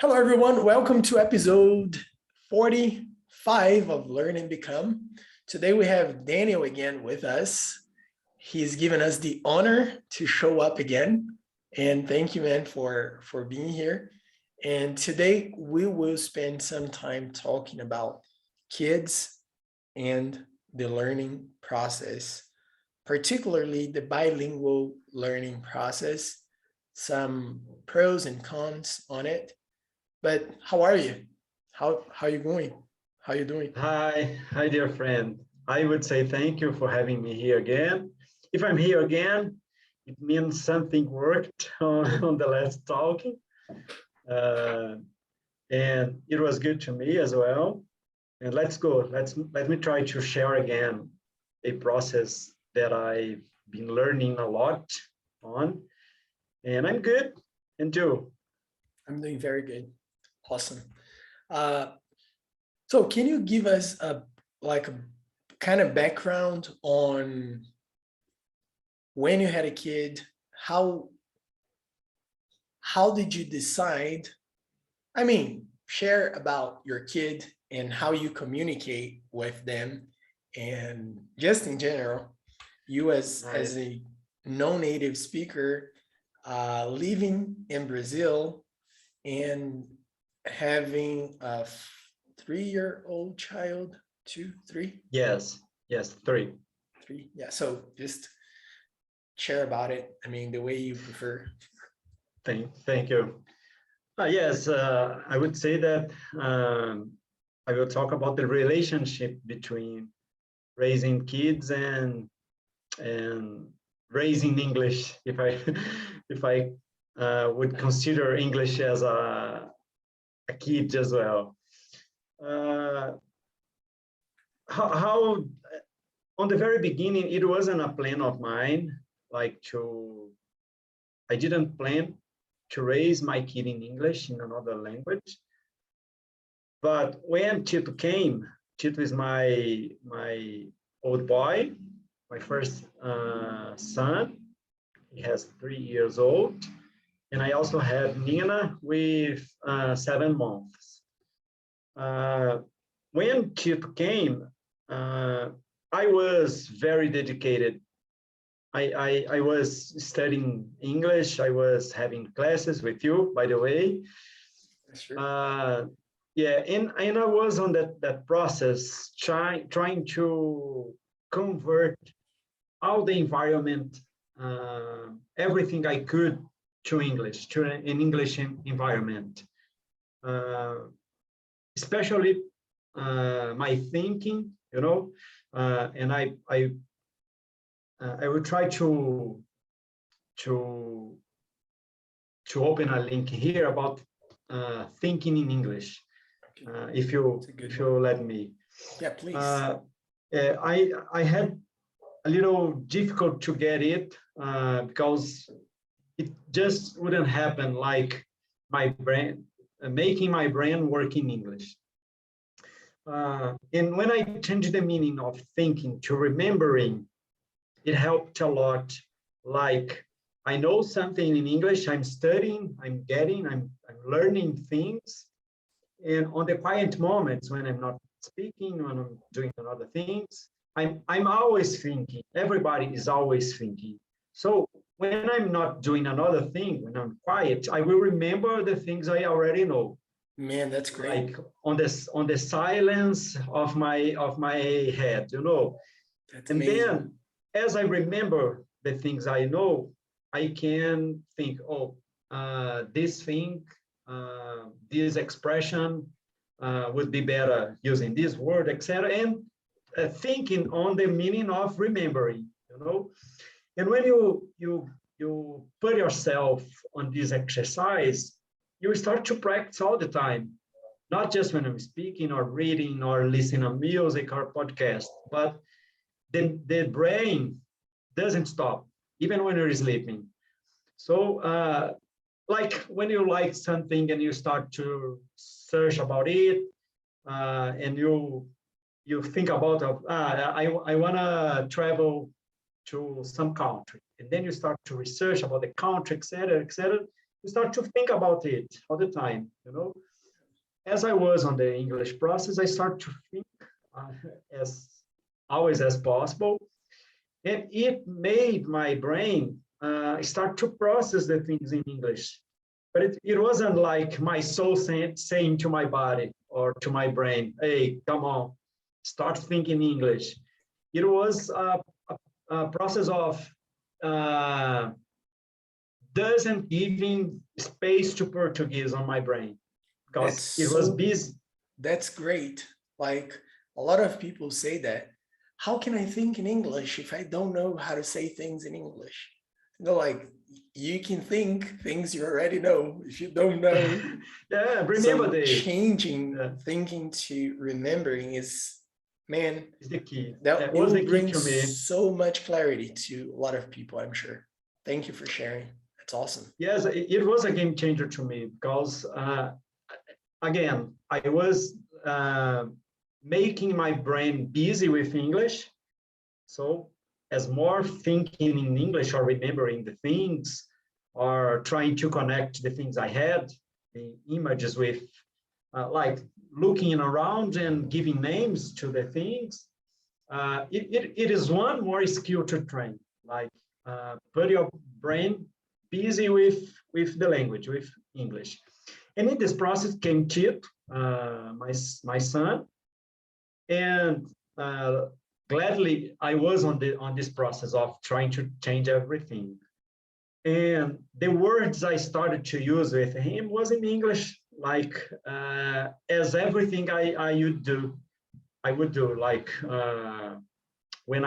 Hello, everyone. Welcome to episode 45 of Learn and Become. Today we have Daniel again with us. He's given us the honor to show up again. And thank you, man, for being here. And today we will spend some time talking about kids and the learning process, particularly the bilingual learning process, some pros and cons on it. But how are you? How you going? How you doing? Hi, dear friend. I would say thank you for having me here again. If I'm here again, it means something worked on the last talking, uh, and it was good to me as well. And let's go. Let me try to share again a process that I've been learning a lot on, and I'm good. And you? I'm doing very good. Awesome. Uh, so can you give us a kind of background on when you had a kid? How did you decide? I mean, share about your kid and how you communicate with them, and just in general, you as Nice. a no-native speaker, living in Brazil and having a 3-year-old child, two, three, Yes, three. three. Yeah. So just share about it. I mean, the way you prefer. Thank you. Yes, I would say that I will talk about the relationship between raising kids and raising English. If I if I would consider English as a kid as well. Uh, how on the very beginning it wasn't a plan of mine, like to I didn't plan to raise my kid in English in another language. But when Tito came, Tito is my old boy, my first son. He has 3 years old, and I also have Nina with 7 months. Uh, when Tito came, I was very dedicated. I was studying English. I was having classes with you, by the way. Sure. Yeah, and I was on that process, trying to convert all the environment, everything I could to English, to an English environment, uh, especially my thinking, and I will try to to open a link here about thinking in English. If you let me. Yeah, please. I had a little difficult to get it because it just wouldn't happen like my brain, making my brain work in English. And when I changed the meaning of thinking to remembering, it helped a lot. Like I know something in English, I'm studying, I'm learning things. And on the quiet moments when I'm not speaking, when I'm doing other things, I'm always thinking. Everybody is always thinking. So when I'm not doing another thing, when I'm quiet, I will remember the things I already know. Man, that's great. Like on the silence of my head, That's And amazing. then as I remember the things I know, I can think, oh, this thing, this expression would be better using this word, etc. And thinking on the meaning of remembering. And when you put yourself on this exercise, you start to practice all the time, not just when I'm speaking or reading or listening to music or podcast, but the brain doesn't stop, even when you're sleeping. So, like when you like something and you start to search about it, and you think about I want to travel to some country, and then you start to research about the country, etc., etc. you start to think about it all the time, you know. As I was on the English process, I start to think uh, as always as possible, and it made my brain start to process the things in English. But it wasn't like my soul saying to my body or to my brain, hey, come on, start thinking English. It was a process of uh, doesn't giving space to Portuguese on my brain That's because it was so, busy. that's great. Like a lot of people say that, how can I think in English if I don't know how to say things in English? Like you can think things you already know if you don't know. Yeah, remember So the changing thinking to remembering is, man, is the key. that That it was will the key bring to me. so much clarity to a lot of people, I'm sure. Thank you for sharing. That's awesome. Yes, it was a game changer to me because again, I was making my brain busy with English. So as more thinking in English or remembering the things or trying to connect the things I had, the images with like looking around and giving names to the things, it is one more skill to train, like put your brain busy with the language, with English. And in this process came Tito, my son, and gladly I was on this process of trying to change everything. And the words I started to use with him was in English, like as everything I would do, like when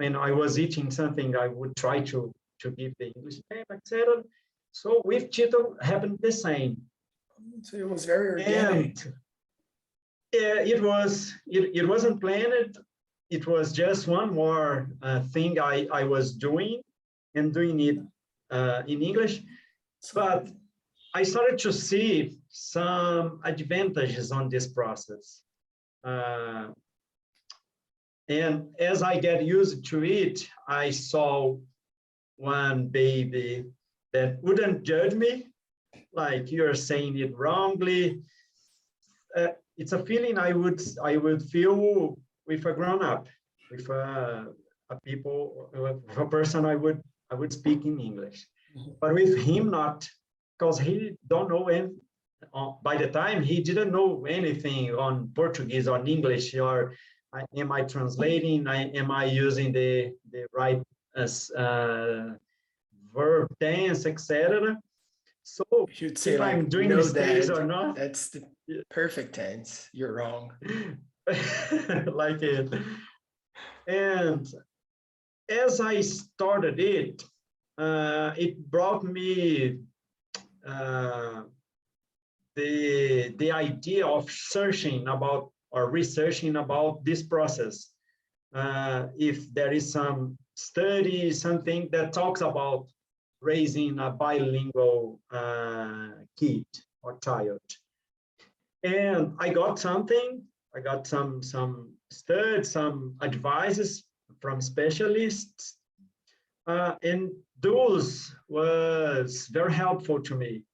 when I was eating something, I would try to give the English name, etc. So with Tito happened the same. So it was very And organic. it wasn't planned. It was just one more thing I was doing and doing it in English. But I started to see some advantages on this process. Uh, and as I get used to it, I saw one baby that wouldn't judge me, like you're saying it wrongly. It's a feeling I would feel with a grown up, with a people, with a person I would speak in English, Mhm. but with him not, because he don't know any. By the time he didn't know anything on Portuguese or English, or am I translating? Am I using the right verb tense, etc. So You'd say if I'm like, doing no, mistakes dad, or not, that's the perfect tense. You're wrong. like it. And as I started it, it brought me uh, the idea of searching about or researching about this process. If there is some study, something that talks about raising a bilingual kid or child. And I got something, I got some studies, some advices from specialists, and those was very helpful to me.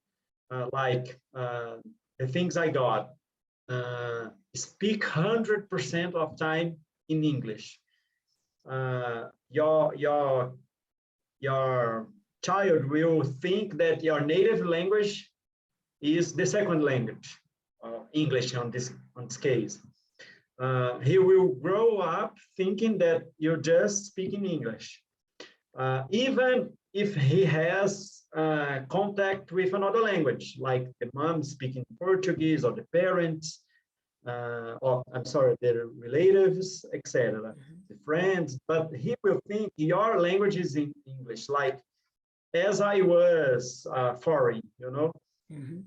Like the things I got, speak 100% of time in English. Your child will think that your native language is the second language, English on this case. He will grow up thinking that you're just speaking English, even if he has contact with another language, like the mom speaking Portuguese or the parents, or I'm sorry, their relatives, etc., the friends. But he will think your language is in English, like as I was foreign, you know. Mhm.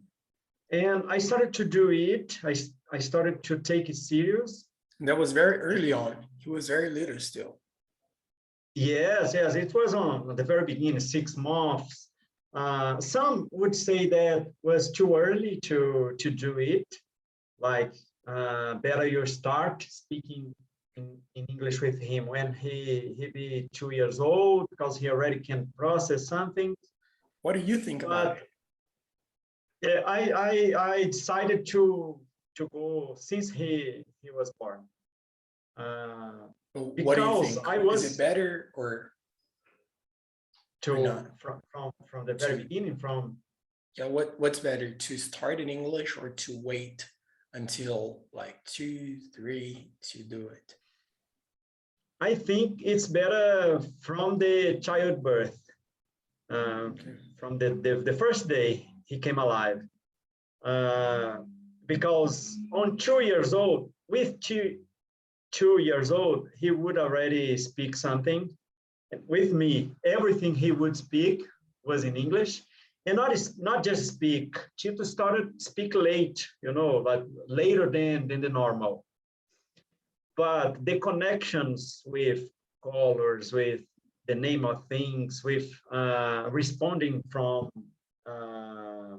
And I started to do it. I started to take it serious. And that was very early on. He was very little still. Yes, yes, it was on the very beginning, 6 months. Some would say that was too early to do it. Like better you start speaking in English with him when he be 2 years old, because he already can process something. What do you think about But it? yeah, I decided to go since he was born. What do you Because think? I Is it was better or not? from the very To beginning, from Yeah, what's better, to start in English or to wait until like 2, 3 to do it? I think it's better from the childbirth, Okay. from the first day he came alive. Uh, because on 2 years old, with 2 years old, he would already speak something. With me, everything he would speak was in English, and not just speak. Tito started speak late, like later than the normal. But the connections with colors, with the name of things, with responding from uh,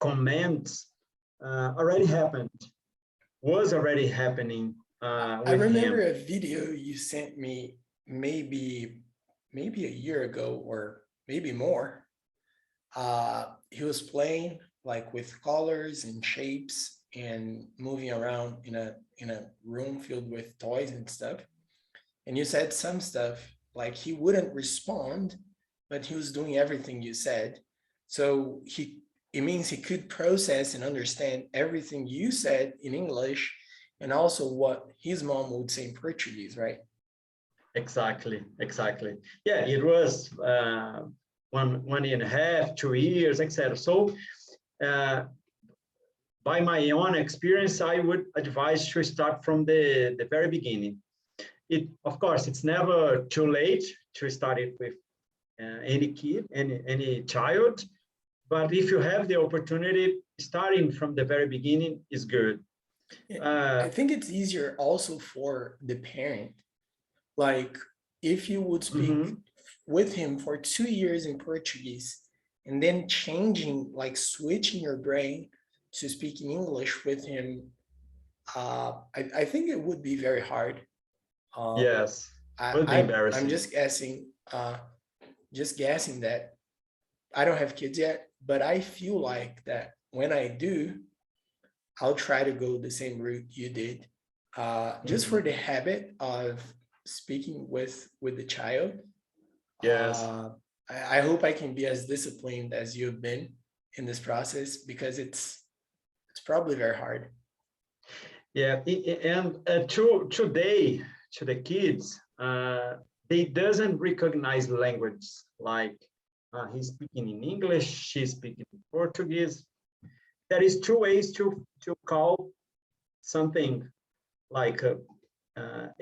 comments already happened, was already happening I with remember him. a video you sent me maybe a year ago or maybe more. He was playing like with colors and shapes and moving around in a room filled with toys and stuff. And you said some stuff like he wouldn't respond, but he was doing everything you said. So it means he could process and understand everything you said in English and also what his mom would say in Portuguese, right? Exactly, exactly. Yeah, it was 1.5, 2 years, etc. So uh, by my own experience, I would advise to start from the very beginning. Of course, it's never too late to start it with any kid, any child. But if you have the opportunity, starting from the very beginning is good. I think it's easier also for the parent. Like if you would speak Mhm. with him for 2 years in Portuguese and then changing, like switching your brain to speaking English with him, I think it would be very hard. Um, Yes, I, would be I'm embarrassing. just guessing that I don't have kids yet, but I feel like that when I do, I'll try to go the same route you did, just for Mhm. the habit of speaking with the child. Yes. Uh, I hope I can be as disciplined as you've been in this process because it's probably very hard. Yeah, and today to the kids, they doesn't recognize language like he's speaking in English, she's speaking in Portuguese. There is two ways to call something like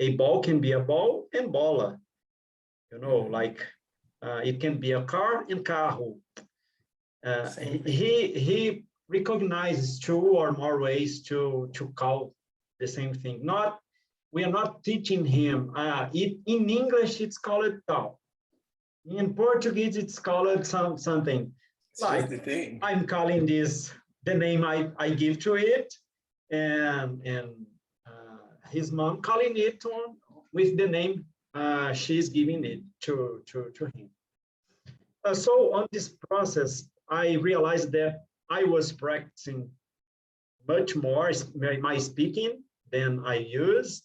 a ball can be a ball and bola. Mhm. Like it can be a car and carro. Same thing. He recognizes two or more ways to call the same thing. Not We are not teaching him. In English, it's called tal. In Portuguese, it's called something. It's just Like the thing. I'm calling this the name I give to it, and his mom calling it on with the name she's giving it to him. So on this process, I realized that I was practicing much more my speaking than I used.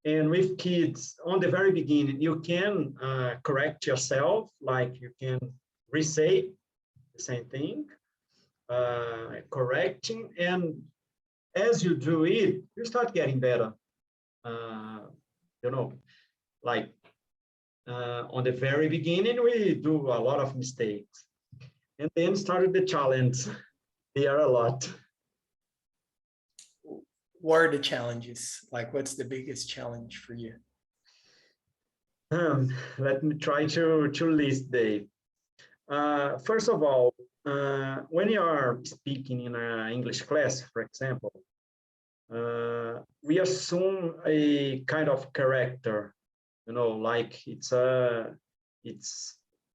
And with kids, on the very beginning, you can correct yourself, like you can re-say the same thing, correcting. And as you do it, you start getting better. Uh, you know, like on the very beginning, we do a lot of mistakes. And then started the challenge. There are a lot. What are the challenges? Like, what's the biggest challenge for you? Let me try to list the. First of all, when you are speaking in an English class, for example, we assume a kind of character, like it's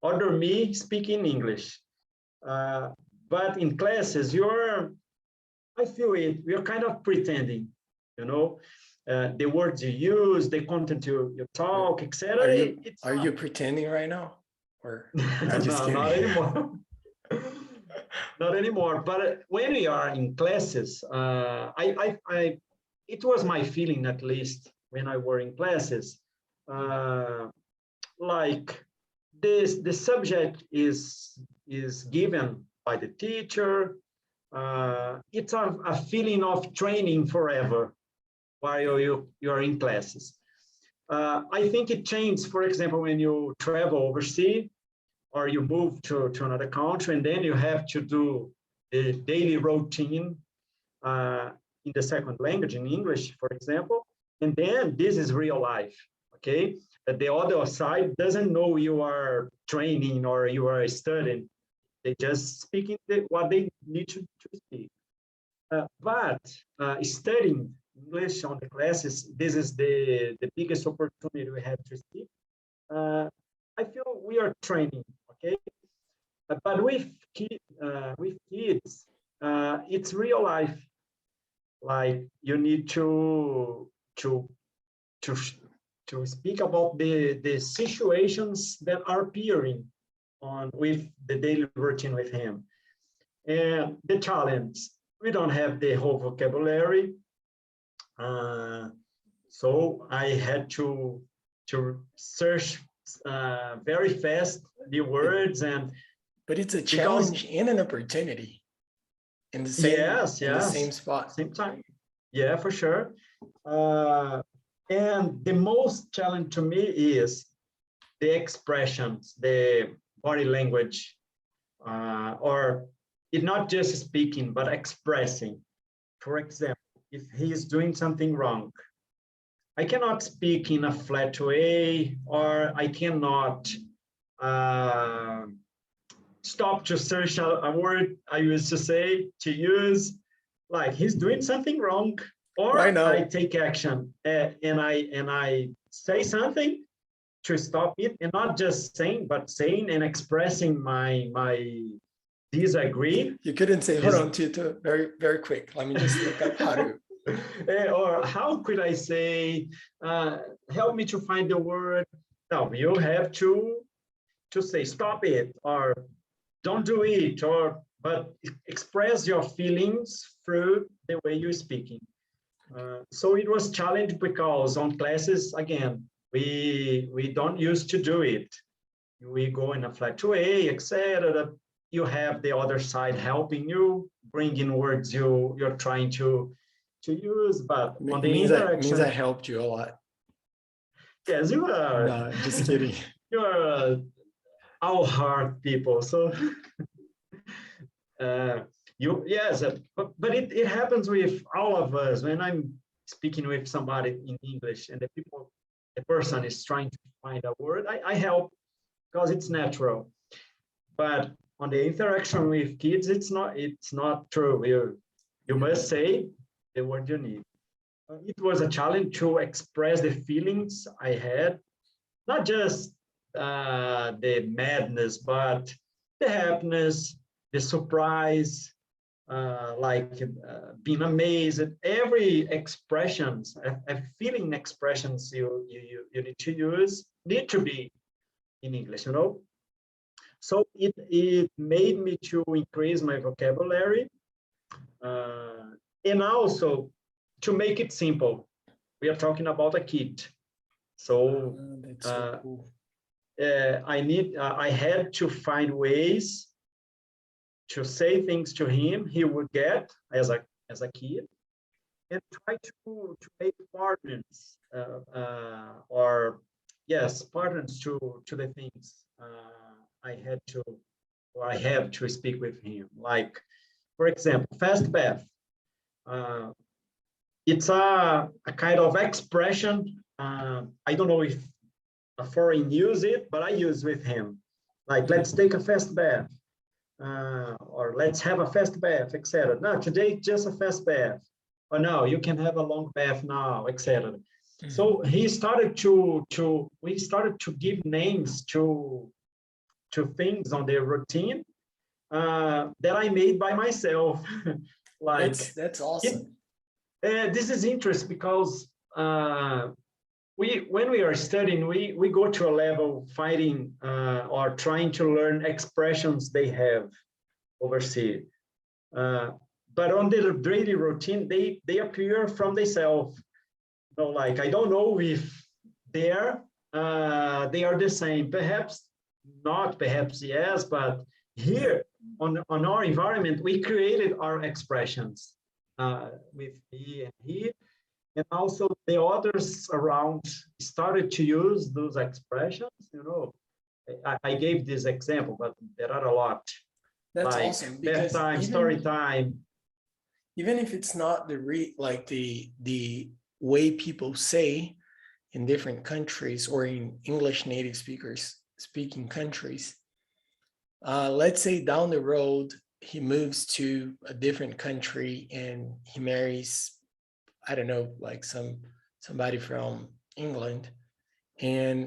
other me speaking English. Uh, but in classes, I feel it, you're kind of pretending, you know, the words you use, the content you Are talk, etc. are you It's are not. you pretending right now? Or I'm just No, kidding. not anymore. Not anymore. But when we are in classes, it was my feeling, at least when I were in classes, uh, like the subject is given by the teacher. It's a feeling of training forever while you are in classes. I think it changed, for example, when you travel overseas or you move to another country, and then you have to do the daily routine in the second language, in English, for example. And then this is real life, okay? That the other side doesn't know you are training or you are studying. They just speaking what they need to speak. But studying English on the classes, this is the biggest opportunity we have to speak. I feel we are training, okay? But with kids, it's real life. Like you need to to to speak about the situations that are appearing on with the daily routine with him. And the challenge, we don't have the whole vocabulary. So I had to search very fast the words, and But it's a because challenge and an opportunity yes, in the same yes, spot. same time, yeah, for sure. And the most challenge to me is the expressions, the body language, or it's not just speaking, but expressing. For example, if he is doing something wrong, I cannot speak in a flat way, or I cannot uh, stop to search a word I used to say, to use, like he's doing something wrong, Right or I now, take action and I say something to stop it, and not just saying, but saying and expressing my disagree. you couldn't say, hold Dis- on, Tito, very, very quick. Let me just look up how to. or how could I say, help me to find the word? No, you have to say stop it, or don't do it, or but express your feelings through the way you're speaking. So it was challenged because on classes, again, we don't used to do it. We go in a flat way, etc. You have the other side helping you, bringing words you're trying to use, but on the Means I interaction, helped you a lot. yes, you are No, just kidding. you are our hard people. So uh, you yes, but it happens with all of us. When I'm speaking with somebody in English and the person is trying to find a word, I help because it's natural. But on the interaction with kids, it's not true. You must say the word you need. It was a challenge to express the feelings I had, not just the madness, but the happiness, the surprise, being amazed. Every expressions, a feeling expressions you need to use need to be in English, you know. So it made me to increase my vocabulary, and also to make it simple. We are talking about a kid, so That's so uh, cool. I had to find ways to say things to him he would get as a kid, and try to make partners, or yes, partners to the things I had to, or I have to speak with him. Like, for example, fast bath. Uh, it's a kind of expression. I don't know if a foreign use it, but I use with him. Like, let's take a fast bath, or let's have a fast bath, etc. No, today just a fast bath. Or no, you can have a long bath now, etc. So he started we started to give names to things on the routine that I made by myself. Like That's it, awesome. this is interesting because when we are studying, we go to a level fighting or trying to learn expressions they have overseas. But on the daily routine, they appear from themselves. So like, I don't know if there they are the same. Perhaps not, perhaps yes, but here on our environment, we created our expressions with he and he, and also the others around started to use those expressions. You know, I gave this example, but there are a lot. That's Like awesome, bath because time, story time. even if it's not the way people say in different countries or in English native speakers speaking countries, let's say down the road he moves to a different country and he marries, I don't know, like somebody from England, and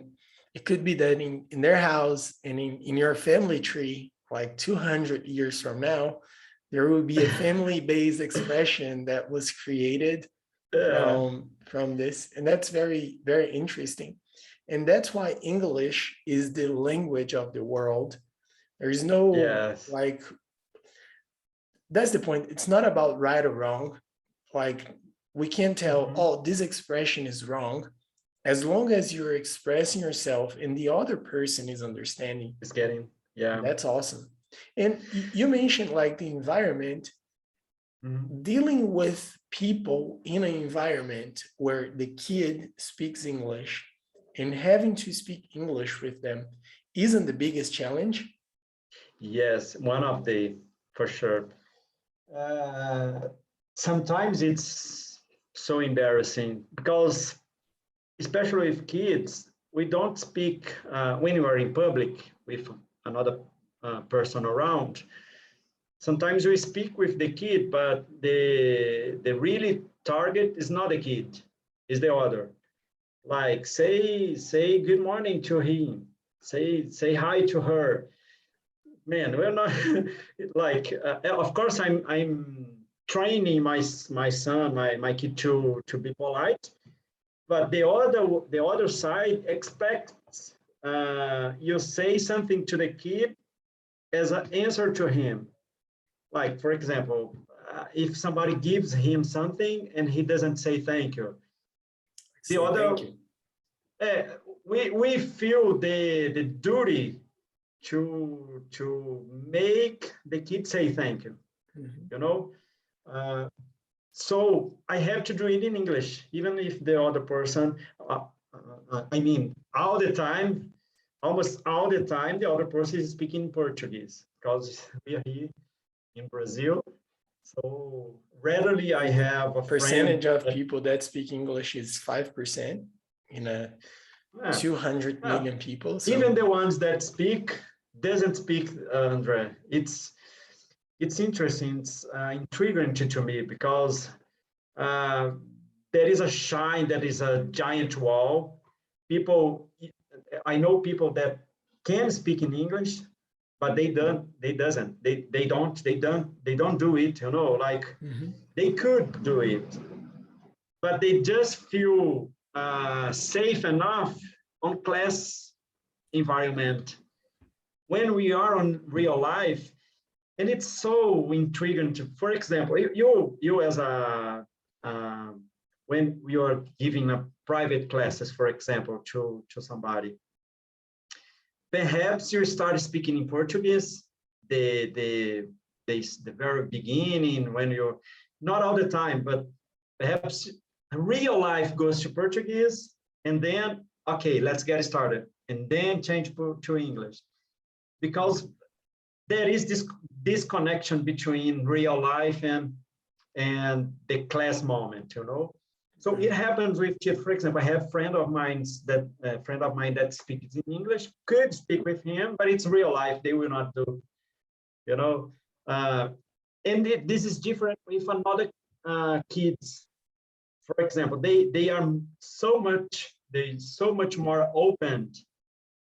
it could be that in their house and in your family tree, like 200 years from now, there will be a family-based expression that was created Yeah. from this, and that's very, very interesting. And that's why English is the language of the world. There's no, Yes. like, that's the point. It's not about right or wrong. Like, we can't tell, Mhm. oh, this expression is wrong, as long as you're expressing yourself and the other person is understanding. It's getting, yeah. That's awesome. And you mentioned like the environment, Mhm. dealing with people in an environment where the kid speaks English and having to speak English with them isn't the biggest challenge. Yes, one of the, for sure. Uh, Sometimes it's so embarrassing because, especially with kids, we don't speak when you are in public with another person around. Sometimes we speak with the kid, but the really target is not the kid, is the other. Like say good morning to him, say hi to her. Man, we're not like of course I'm training my son, my kid to be polite, but the other side expects you say something to the kid as an answer to him. Like for example, if somebody gives him something and he doesn't say thank you, the Say thank other you. uh, we feel the duty to make the kid say thank you, Mhm. you know. uh, so I have to do it in English, even if the other person I mean all the time, almost all the time the other person is speaking Portuguese because we are here in Brazil. So rarely I And the have a friend percentage of that, people that speak English is 5% in a yeah, 200 yeah, million people. even So the ones that speak doesn't speak, Andre. It's interesting, it's intriguing to me because uh, there is a shine, that is a giant wall. People, I know people that can speak in English, but they don't do it, you know, like mhm. they could do it, but they just feel safe enough on class environment. When we are on real life, and it's so intriguing to, for example, you as a when you are giving a private classes, for example, to somebody, perhaps you start speaking in Portuguese the very beginning, when you're not all the time, but perhaps real life goes to Portuguese, and then okay, let's get started, and then change to English, because there is this connection between real life and the class moment, you know. So it happens with, for example, I have friend of mine that speaks in English, could speak with him, but it's real life, they will not do, you know. Uh, and this is different with another kids. For example, they are so much more open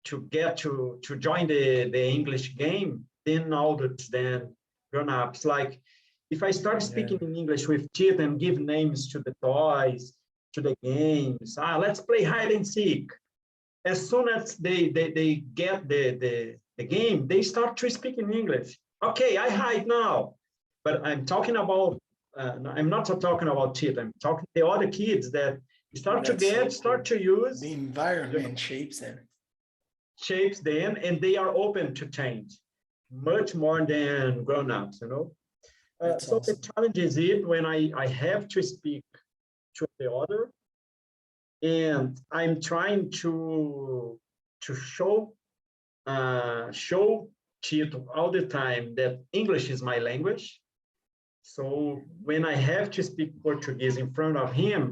to get to join the English game than adults, than grown-ups. Like if I start Yeah. speaking in English with kids and give names to the toys, to the games. Let's play hide and seek. As soon as they get the game, they start to speak in English. Okay, I hide now. But I'm talking about, I'm not talking about cheat. I'm talking the other kids that start to That's so get, start cool. to use, The you know, environment shapes them. shapes them, and they are open to change much more than grown-ups, you know. That's So the awesome. challenge is it when I have to speak to the other, and I'm trying to show Tito all the time that English is my language. So when I have to speak Portuguese in front of him,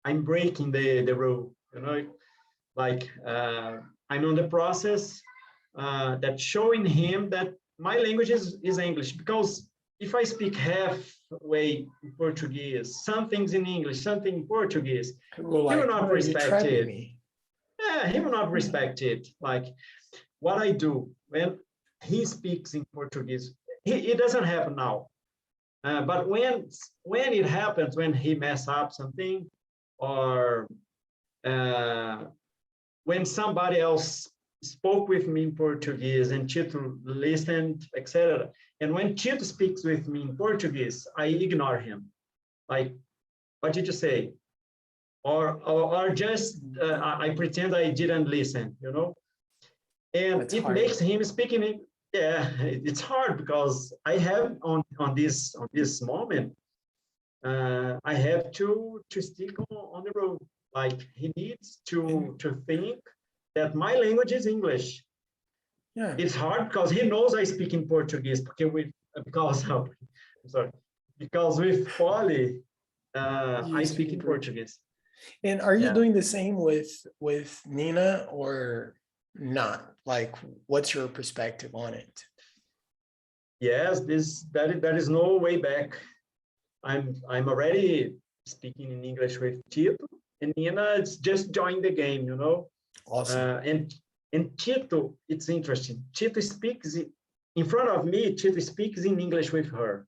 I'm breaking the rule, you know, like I'm on the process that showing him that my language is English, because if I speak halfway in Portuguese, some things in English, something in Portuguese, People he will like, not what are you respect trapping it. me? Yeah, he will not respect it. Like what I do when he speaks in Portuguese, it doesn't happen now. But when it happens, when he mess up something, or uh, when somebody else spoke with me in Portuguese and Tito listened, etc. And when Tito speaks with me in Portuguese, I ignore him. Like, what did you say? Or just I pretend I didn't listen, you know? And That's it hard. makes him speaking in, yeah, it's hard because I have on this moment, I have to stick on the road. Like he needs And to think that my language is English. yeah, It's hard because he knows I speak in Portuguese because of, I'm sorry, because with Polly, you I speak speak in in Portuguese. Portuguese. And are you Yeah. doing the same with Nina or not? Like, what's your perspective on it? Yes, that is no way back. I'm already speaking in English with Tito, and Nina it's just joined the game, you know. Awesome. And Tito, it's interesting. Tito speaks in front of me. Tito speaks in English with her.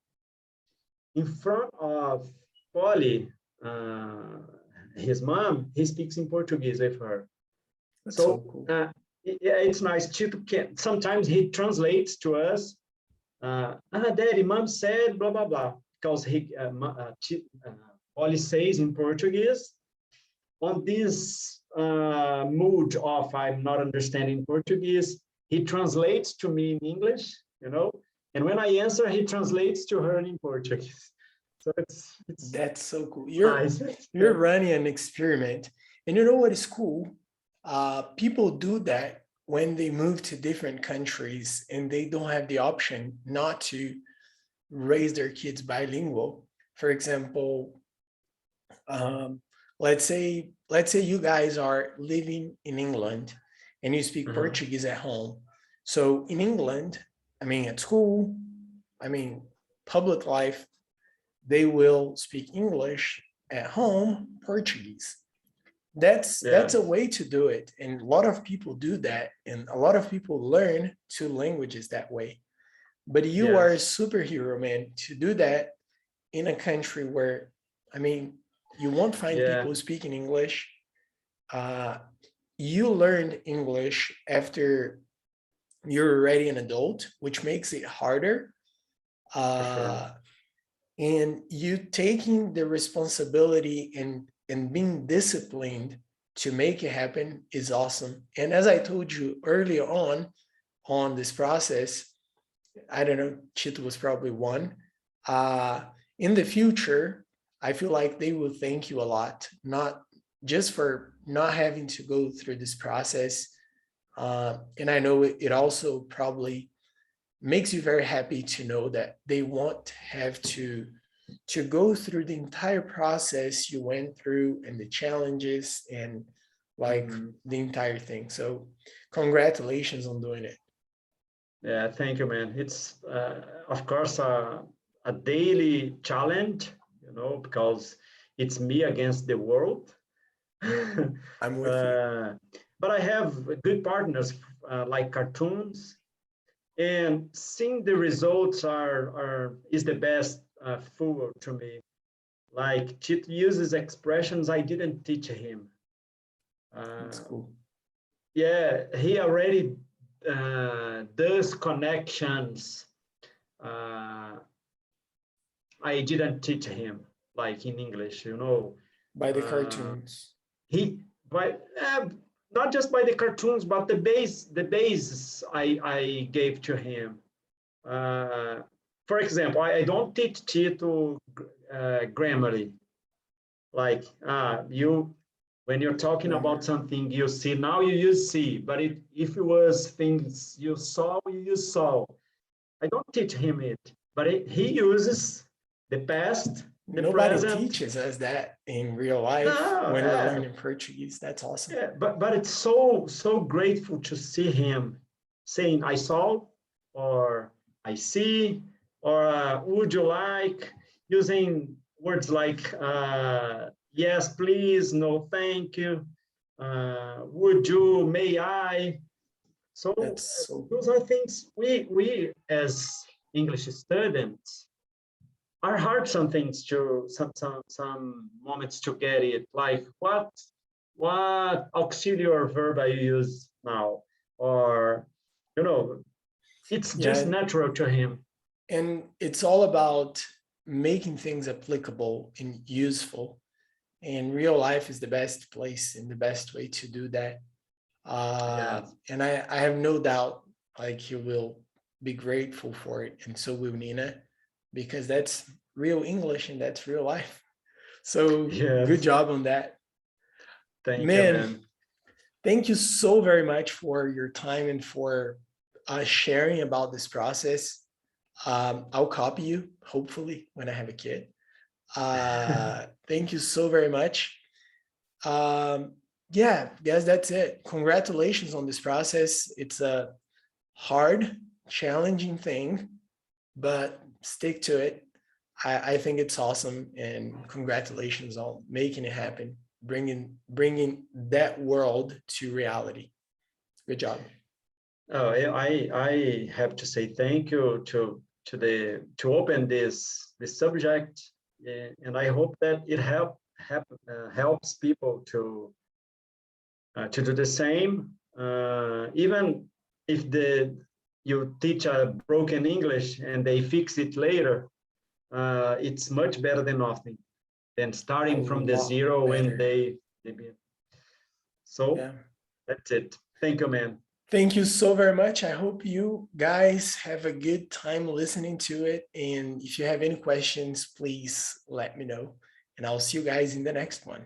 In front of Polly, his mom, he speaks in Portuguese with her. That's so So cool. yeah, it's nice. Tito can sometimes he translates to us. Daddy, mom said blah blah blah, because Polly says in Portuguese. On this mood of I'm not understanding Portuguese, he translates to me in English, you know, and when I answer, he translates to her in Portuguese. So it's That's so cool. nice. You're running an experiment. And you know what is cool? People do that when they move to different countries and they don't have the option not to raise their kids bilingual. For example, um, let's say you guys are living in England and you speak Uh-huh. Portuguese at home. So in England, I mean at school, I mean public life, they will speak English, at home Portuguese. That's a Yes, way to do it, and a lot of people do that, and a lot of people learn two languages that way. But you are a yes, superhero, man, to do that in a country where, I mean, you won't find yeah, people speaking English. Uh, you learned English after you're already an adult, which makes it harder. for sure. Uh, and you taking the responsibility and being disciplined to make it happen is awesome. And as I told you earlier on this process, I don't know, Chito was probably one. Uh, in the future, I feel like they will thank you a lot, not just for not having to go through this process. And I know it also probably makes you very happy to know that they won't have to go through the entire process you went through and the challenges and like Mhm. the entire thing. So congratulations on doing it. Yeah, thank you, man. It's of course a daily challenge, you know, because it's me against the world. I'm with you. uh, but I have good partners like cartoons, and seeing the results are is the best fool to me. Like Tito uses expressions I didn't teach him. That's cool. Yeah, he already does connections I didn't teach him, like in English, you know. By the Uh, cartoons. he, but not just by the cartoons, but the base I gave to him. Uh, for example, I don't teach Tito grammarly. Like you, when you're talking about Grammar. something you see, now you use see, but if it was things you saw, you use saw. I don't teach him it, but he uses the past, the Nobody present. teaches us that in real life No, when we're learning Portuguese. That's awesome. yeah, but it's so grateful to see him saying I saw, or I see, or would you like, using words like yes please, no thank you, would you, may I. So That's so those cool. are things we as English students are hard, some things to some moments to get it, like what auxiliary verb I use now, or you know, it's just Yeah, natural to him. and it's all about making things applicable and useful. And real life is the best place and the best way to do that. Yes. And I have no doubt like he will be grateful for it, and so will Nina, because that's real English and that's real life. So good Yes. job on that. Thank you, Man, man. thank you so very much for your time and for sharing about this process. I'll copy you, hopefully, when I have a kid. Thank you so very much. Um, yeah, guys, that's it. Congratulations on this process. It's a hard, challenging thing, but stick to it. I think it's awesome, and congratulations on making it happen, bringing that world to reality. Good job. Oh, I have to say thank you to open this subject, and I hope that it helps people to do the same. Even if you teach a broken English and they fix it later, it's much better than nothing, than A starting from the lot zero when better. they be. So Yeah. that's it. Thank you, man. Thank you so very much. I hope you guys have a good time listening to it. And if you have any questions, please let me know. And I'll see you guys in the next one.